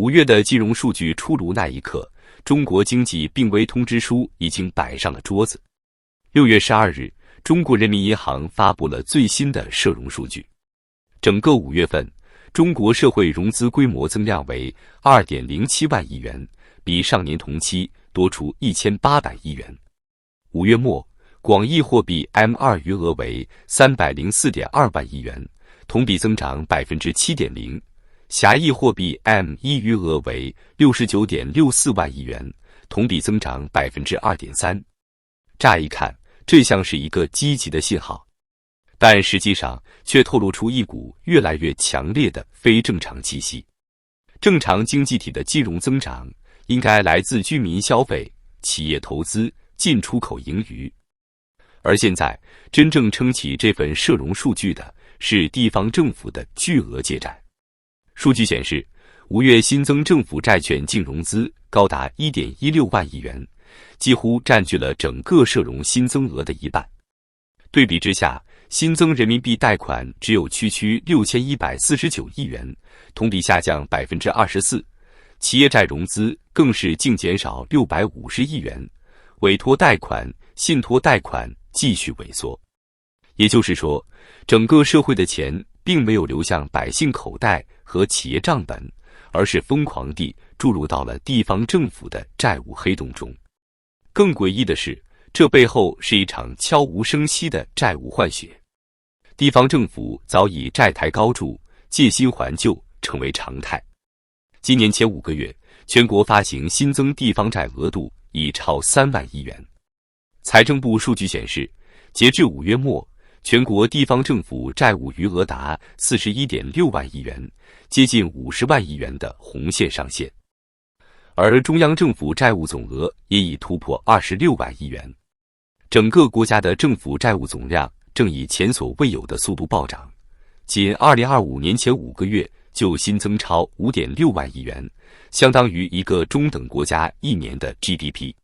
5月的金融数据出炉那一刻，中国经济病危通知书已经摆上了桌子。6月12日，中国人民银行发布了最新的社融数据。整个5月份，中国社会融资规模增量为 2.07 万亿元，比上年同期多出1800亿元。5月末，广义货币 M2 余额为 304.2 万亿元，同比增长 7.0%。狭义货币 M1 余额为 69.64 万亿元，同比增长 2.3%。乍一看，这像是一个积极的信号，但实际上却透露出一股越来越强烈的非正常气息。正常经济体的金融增长应该来自居民消费、企业投资、进出口盈余，而现在真正撑起这份社融数据的是地方政府的巨额借债。数据显示，5月新增政府债券净融资高达 1.16 万亿元，几乎占据了整个社融新增额的一半。对比之下，新增人民币贷款只有区6149亿元，同比下降 24%， 企业债融资更是净减少650亿元，委托贷款、信托贷款继续萎缩。也就是说，整个社会的钱并没有流向百姓口袋和企业账本，而是疯狂地注入到了地方政府的债务黑洞中。更诡异的是，这背后是一场悄无声息的债务换血。地方政府早已债台高筑，借新还旧成为常态。今年前5个月，全国发行新增地方债额度已超3万亿元。财政部数据显示，截至5月末，全国地方政府债务余额达 41.6 万亿元，接近50万亿元的红线上限。而中央政府债务总额也已突破26万亿元。整个国家的政府债务总量正以前所未有的速度暴涨，仅2025年前5个月就新增超 5.6 万亿元，相当于一个中等国家1年的 GDP。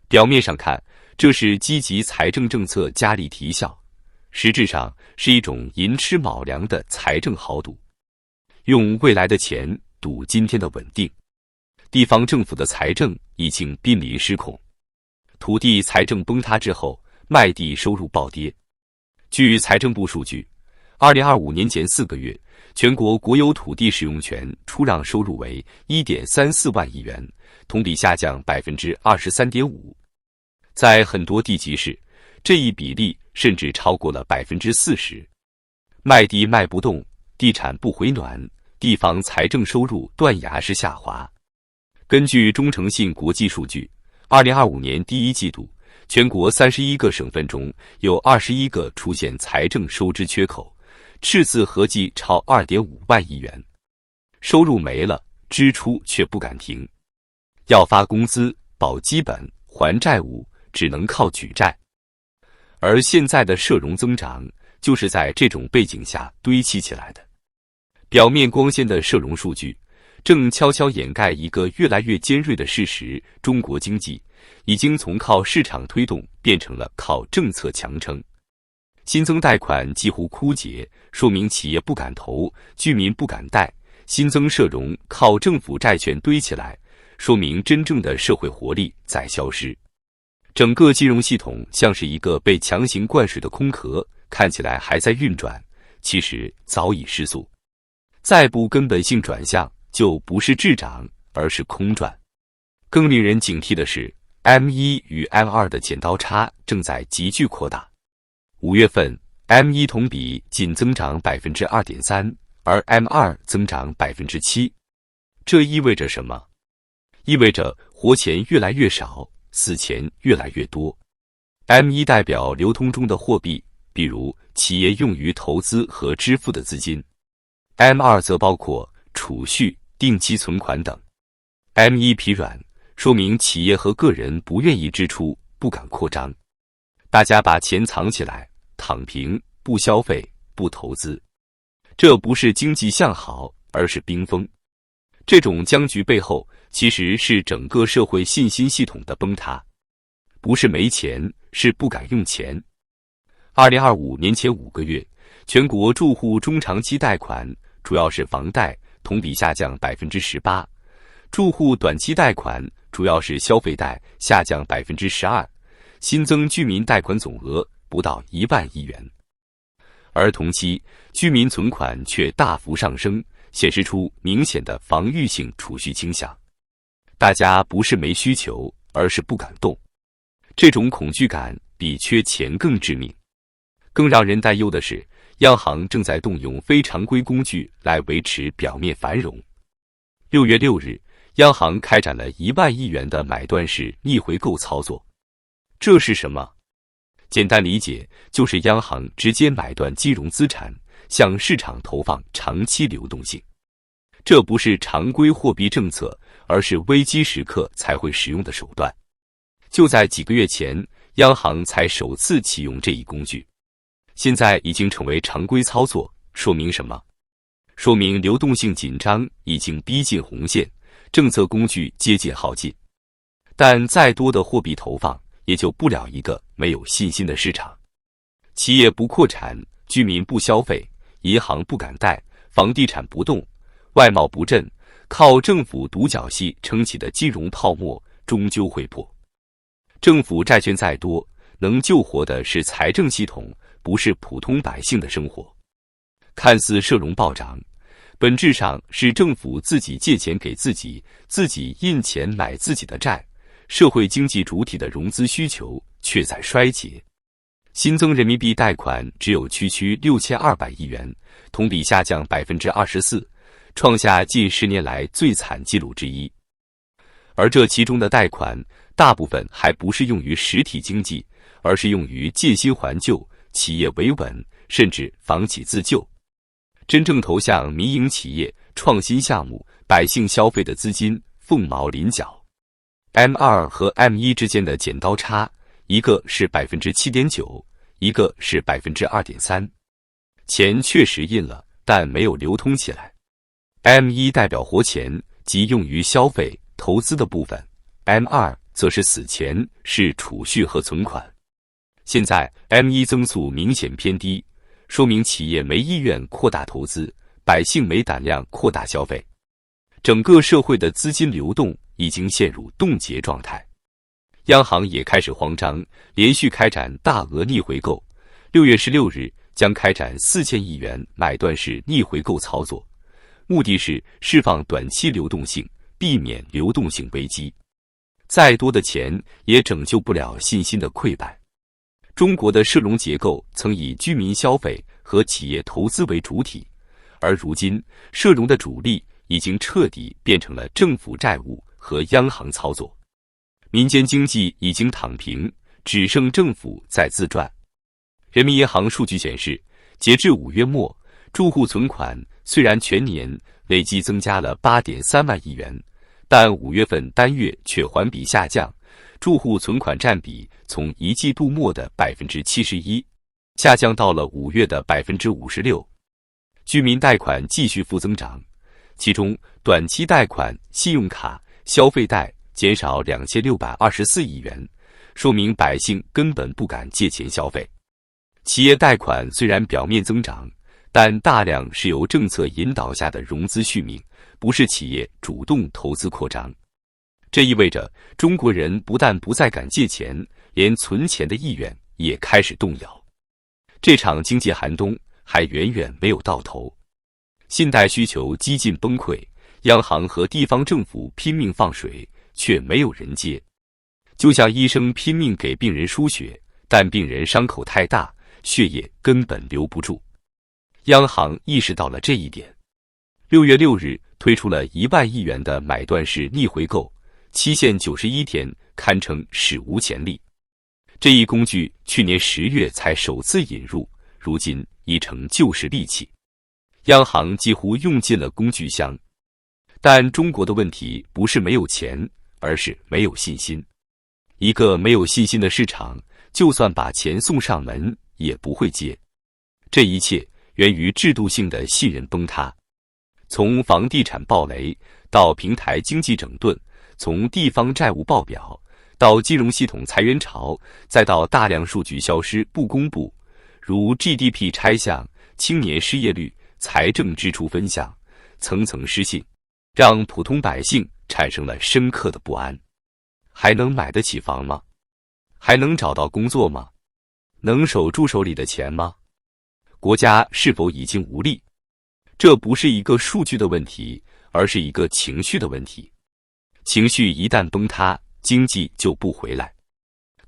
表面上看，这是积极财政政策加力提效，实质上是一种寅吃卯粮的财政豪赌，用未来的钱赌今天的稳定。地方政府的财政已经濒临失控，土地财政崩塌之后，卖地收入暴跌。据财政部数据，2025年前4个月，全国国有土地使用权出让收入为 1.34 万亿元，同比下降 23.5%。在很多地级市，这一比例甚至超过了 40%。卖地卖不动，地产不回暖，地方财政收入断崖式下滑。根据中诚信国际数据，2025年第一季度，全国31个省份中有21个出现财政收支缺口，赤字合计超 2.5 万亿元。收入没了，支出却不敢停。要发工资、保基本、还债务，只能靠举债。而现在的社融增长，就是在这种背景下堆砌起来的。表面光鲜的社融数据，正悄悄掩盖一个越来越尖锐的事实：中国经济已经从靠市场推动变成了靠政策强撑。新增贷款几乎枯竭，说明企业不敢投，居民不敢贷；新增社融靠政府债券堆起来，说明真正的社会活力在消失。整个金融系统像是一个被强行灌水的空壳，看起来还在运转，其实早已失速。再不根本性转向，就不是滞涨，而是空转。更令人警惕的是， M1 与 M2 的剪刀差正在急剧扩大。5月份 M1 同比仅增长 2.3%， 而 M2 增长 7%。这意味着什么？意味着活钱越来越少，死钱越来越多。M1 代表流通中的货币，比如企业用于投资和支付的资金。M2 则包括储蓄、定期存款等。M1 疲软，说明企业和个人不愿意支出，不敢扩张。大家把钱藏起来，躺平，不消费，不投资。这不是经济向好，而是冰封。这种僵局背后，其实是整个社会信心系统的崩塌。不是没钱，是不敢用钱。2025年前5个月，全国住户中长期贷款，主要是房贷，同比下降 18%，住户短期贷款主要是消费贷下降12%，新增居民贷款总额不到1万亿元，而同期居民存款却大幅上升，显示出明显的防御性储蓄倾向。大家不是没需求，而是不敢动。这种恐惧感比缺钱更致命。更让人担忧的是，央行正在动用非常规工具来维持表面繁荣。6月6日，央行开展了1万亿元的买断式逆回购操作。这是什么？简单理解，就是央行直接买断金融资产，向市场投放长期流动性。这不是常规货币政策，而是危机时刻才会使用的手段。就在几个月前，央行才首次启用这一工具，现在已经成为常规操作，说明什么？说明流动性紧张已经逼近红线，政策工具接近耗尽。但再多的货币投放，也救不了一个没有信心的市场。企业不扩产，居民不消费，银行不敢贷，房地产不动，外贸不振，靠政府独角戏撑起的金融泡沫终究会破。政府债券再多，能救活的是财政系统，不是普通百姓的生活。看似社融暴涨，本质上是政府自己借钱给自己，自己印钱买自己的债，社会经济主体的融资需求却在衰竭。新增人民币贷款只有区6200亿元，同比下降24%，创下近10年来最惨纪录之一。而这其中的贷款大部分还不是用于实体经济，而是用于借新还旧、企业维稳，甚至房企自救。真正投向民营企业、创新项目、百姓消费的资金凤毛麟角。M2 和 M1 之间的剪刀差，一个是 7.9%， 一个是 2.3%。钱确实印了，但没有流通起来。M1 代表活钱，即用于消费、投资的部分。M2 则是死钱，是储蓄和存款。现在 M1 增速明显偏低，说明企业没意愿扩大投资，百姓没胆量扩大消费，整个社会的资金流动已经陷入冻结状态。央行也开始慌张，连续开展大额逆回购。6月16日将开展4000亿元买断式逆回购操作，目的是释放短期流动性，避免流动性危机。再多的钱也拯救不了信心的溃败。中国的社融结构曾以居民消费和企业投资为主体，而如今社融的主力已经彻底变成了政府债务和央行操作，民间经济已经躺平，只剩政府在自赚。人民银行数据显示，截至5月末，住户存款虽然全年累计增加了 8.3 万亿元，但5月份单月却环比下降，住户存款占比从一季度末的 71%下降到了5月的 56%。居民贷款继续负增长，其中短期贷款、信用卡、消费贷减少2624亿元，说明百姓根本不敢借钱消费。企业贷款虽然表面增长，但大量是由政策引导下的融资续命，不是企业主动投资扩张。这意味着中国人不但不再敢借钱，连存钱的意愿也开始动摇。这场经济寒冬还远远没有到头，信贷需求几近崩溃，央行和地方政府拼命放水，却没有人接。就像医生拼命给病人输血，但病人伤口太大，血液根本留不住。央行意识到了这一点，6月6日推出了1万亿元的买断式逆回购，期限91天，堪称史无前例。这一工具去年10月才首次引入，如今已成旧时利器。央行几乎用尽了工具箱，但中国的问题不是没有钱，而是没有信心。一个没有信心的市场，就算把钱送上门，也不会接。这一切源于制度性的信任崩塌。从房地产暴雷到平台经济整顿，从地方债务爆表到金融系统裁员潮，再到大量数据消失不公布，如 GDP 拆项、青年失业率、财政支出分项，层层失信，让普通百姓产生了深刻的不安。还能买得起房吗？还能找到工作吗？能守住手里的钱吗？国家是否已经无力？这不是一个数据的问题，而是一个情绪的问题。情绪一旦崩塌，经济就不回来。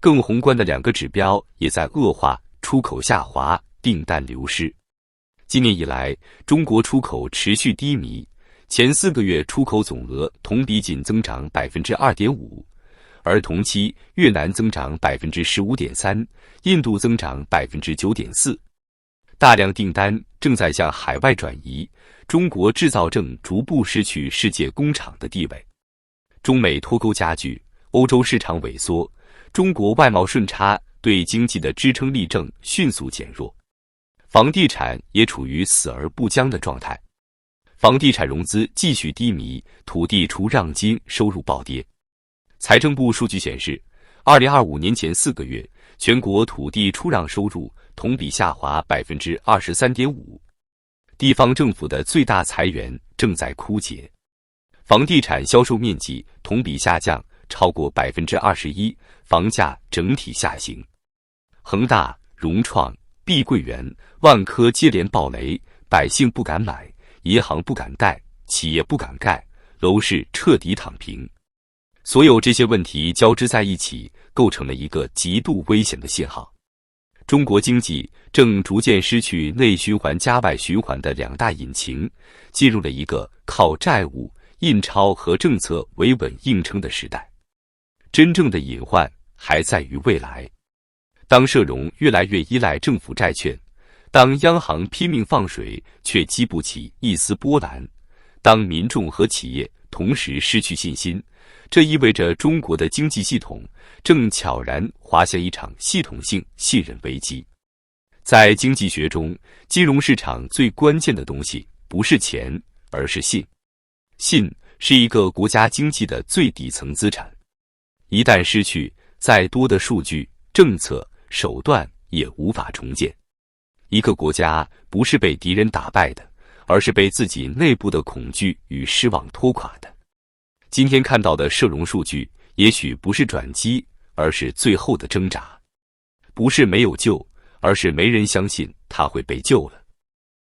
更宏观的2个指标也在恶化，出口下滑，订单流失。今年以来，中国出口持续低迷，前4个月出口总额同比仅增长 2.5%， 而同期越南增长 15.3%， 印度增长 9.4%。大量订单正在向海外转移，中国制造正逐步失去世界工厂的地位。中美脱钩加剧，欧洲市场萎缩，中国外贸顺差对经济的支撑力正迅速减弱。房地产也处于死而不僵的状态，房地产融资继续低迷，土地出让金收入暴跌。财政部数据显示，2025年前4个月，全国土地出让收入同比下滑 23.5%， 地方政府的最大财源正在枯竭。房地产销售面积同比下降超过 21%， 房价整体下行。恒大、融创、碧桂园、万科接连暴雷，百姓不敢买，银行不敢贷，企业不敢盖，楼市彻底躺平。所有这些问题交织在一起，构成了一个极度危险的信号。中国经济正逐渐失去内循环加外循环的2大引擎，进入了一个靠债务、印钞和政策维稳硬撑的时代。真正的隐患还在于未来。当社融越来越依赖政府债券，当央行拼命放水却激不起一丝波澜，当民众和企业同时失去信心，这意味着中国的经济系统正悄然滑向一场系统性信任危机。在经济学中，金融市场最关键的东西不是钱，而是信。信是一个国家经济的最底层资产，一旦失去，再多的数据、政策、手段也无法重建。一个国家不是被敌人打败的，而是被自己内部的恐惧与失望拖垮的。今天看到的社融数据，也许不是转机，而是最后的挣扎。不是没有救，而是没人相信它会被救了。